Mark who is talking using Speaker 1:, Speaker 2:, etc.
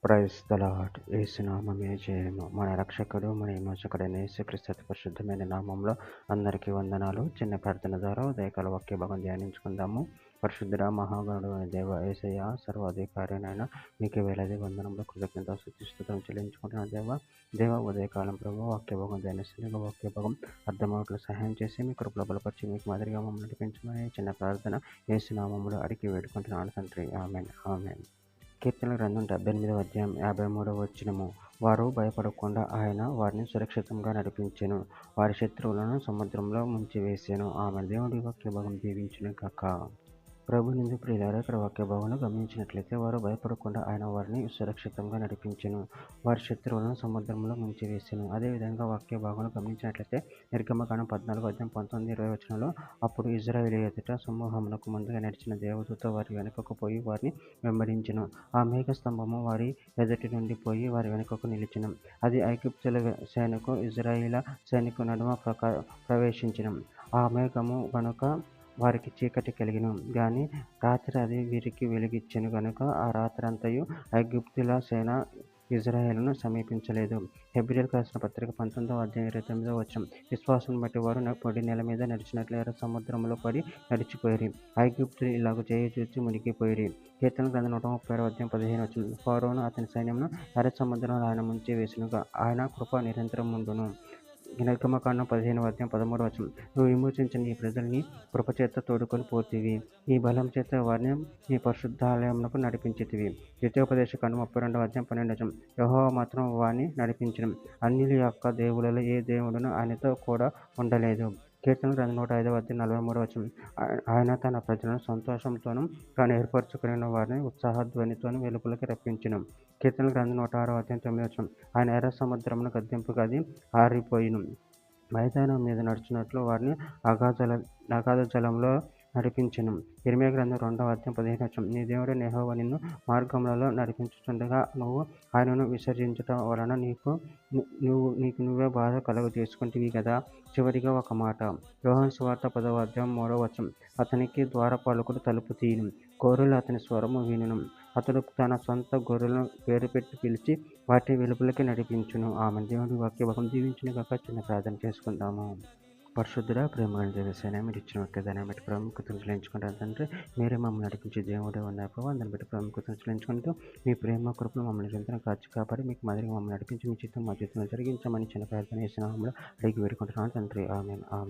Speaker 1: Praise the lord. యేసు నామమే జయము. మన రక్షకుడు మన విమోచకుడైన యేసుక్రీస్తు అతి పరిశుద్ధమైన నామంలో అందరికీ వందనాలు. చిన్న ప్రార్థన ద్వారా ఉదయకాల వాక్య భాగం ధ్యానించుకుందాము. పరిశుద్ధుడ మహాగణుడు అయిన దేవ యేసయ్య సర్వాధికారినైనా మీకు వేలాది వందనంలో కృతజ్ఞత స్తుతులు చెల్లించుకుంటున్న దేవ ఉదయకాలం ప్రభు వాక్య భాగం ధ్యానిస్తుండగా వాక్య భాగం అర్థమవుట్లు సహాయం చేసి మీ కృపలో బలపరిచి మీకు మాదిరిగా మమ్మల్ని నడిపించమని చిన్న ప్రార్థన యేసు నామములో అడిగి వేడుకుంటున్నాను తండ్రి. Amen amen. కీర్తనల గ్రంథం 78వ అధ్యాయం 53వ వచనము. వారు భయపడకుండా ఆయన వారిని సురక్షితంగా నడిపించెను, వారి శత్రువులను సముద్రంలో ముంచివేసెను. ఆమె దేవుడి వాక్య భాగం దీవించును గాక. ప్రభునందు ప్రియులారా, ఇక్కడ వాక్య భాగంలో గమనించినట్లయితే వారు భయపడకుండా ఆయన వారిని సురక్షితంగా నడిపించెను, వారి శత్రువులను సముద్రంలో ముంచివేసెను. అదేవిధంగా వాక్య భాగంలో గమనించినట్లయితే నిర్గమకాండం 14 అధ్యాయం 19-20 వచనంలో అప్పుడు ఇజ్రాయేలు ఎదుట సమూహమునకు ముందుగా నడిచిన దేవదూత వారి వెనుకకు పోయి వారిని వెంబడించెను. ఆ మేఘ స్తంభము వారి ఎదుటి నుండి పోయి వారి వెనుకకు నిలిచెను. అది ఐగుప్తుల సేనకు ఇజ్రాయేలు సేనకు నడుమ ప్రవేశించెను. ఆ మేఘము గనుక వారికి చీకటి కలిగెను గాని రాత్రి అది వీరికి వెలుగిచ్చెను గనుక ఆ రాత్రంతయు ఐగుప్తుల సేన ఇజ్రాయేలును సమీపించలేదు. హెబ్రీయులకు రాసిన పత్రిక 19వ అధ్యాయం 29వ వచనం. విశ్వాసం బట్టి వారు పొడి నేల మీద నడిచినట్లు ఎర్ర సముద్రంలో పడి నడిచిపోయిరి, ఐగుప్తులు ఇలాగ చేయి చూచి మునిగిపోయిరి. కీర్తనల గ్రంథం 136వ అధ్యాయం 15వ వచనం. ఫరోను అతని సైన్యమును ఎర్ర సముద్రంలో ఆయన ముంచి వేసెనుగా, ఆయన కృప నిరంతరం ఉండును. నిర్గమకాండం 15వ అధ్యాయం 13వ వచనం. నువ్వు విమోచించిన నీ ప్రజల్ని కృపచేత తోడుకొని పోతివి, నీ బలం చేత వారిని నీ పరిశుద్ధాలయమునకు నడిపించితివి. ద్వితీయోపదేశకాండం 32వ అధ్యాయం 12వ వచనం. యెహోవా మాత్రం వారిని నడిపించెను, అన్యుల యొక్క దేవులలో ఏ దేవుడును ఆయనతో కూడా ఉండలేదు. కీర్తనల గ్రంథం 105వ అధ్యాయం 43వ వచనం. ఆయన తన ప్రజలను సంతోషంతోనూ తాను ఏర్పరచుకున్న వారిని ఉత్సాహధ్వనితోనూ వెలుపలికి రప్పించెను. కీర్తనల గ్రంథం 106వ అధ్యాయం 9వ వచనం. ఆయన ఎర్ర సముద్రమును గద్దింపుగా అది ఆరిపోయిను, మైదానం మీద నడుచున్నట్లు వారిని అగాధ జలంలో నడిపించెను. ఇర్మీయా గ్రంథం 2వ అధ్యాయం 15వ వచనం. నీ దేవుడైన యెహోవా నిన్ను మార్గములలో నడిపించుచుండగా నువ్వు ఆయనను విసర్జించుట వలన నీకు నువ్వే బాధ కలుగజేసుకుంటివి కదా. చివరిగా ఒక మాట. యోహాను సువార్త 10వ అధ్యాయం 3వ వచనం. అతనికి ద్వారపాలకుడు తలుపు తీయును, గొర్రెలు అతని స్వరము వినును, అతడు తన సొంత గొర్రెలను పేరు పెట్టి పిలిచి వాటిని వెలుపలికి నడిపించును. ఆమె దేవుడి వాక్య భాగం దీవించును గాక. చిన్న ప్రార్థన చేసుకుందాము. పరిశుద్ధుడా, ప్రేమగల దేవసేన, మీరు ఇచ్చిన ఒకే దాన్ని బట్టి ప్రాముఖ్యతను చెల్లించుకుంటారు తండ్రి. మీరే మమ్మల్ని నడిపించే దేవుడే ఉన్నారు ప్రభావ. దాన్ని బట్టి ప్రాముఖ్యతను చెల్లించుకుంటూ మీ ప్రేమ కృపను మమ్మల్ని నిరంతరం కాచి కాపాడి మీకు మాదిరిగా మమ్మల్ని నడిపించి మీ చిత్తం మా జీవితంలో జరిగించమని చిన్న ప్రార్థన చేసిన అడిగి వేడుకుంటున్నాను తండ్రి. Amen amen.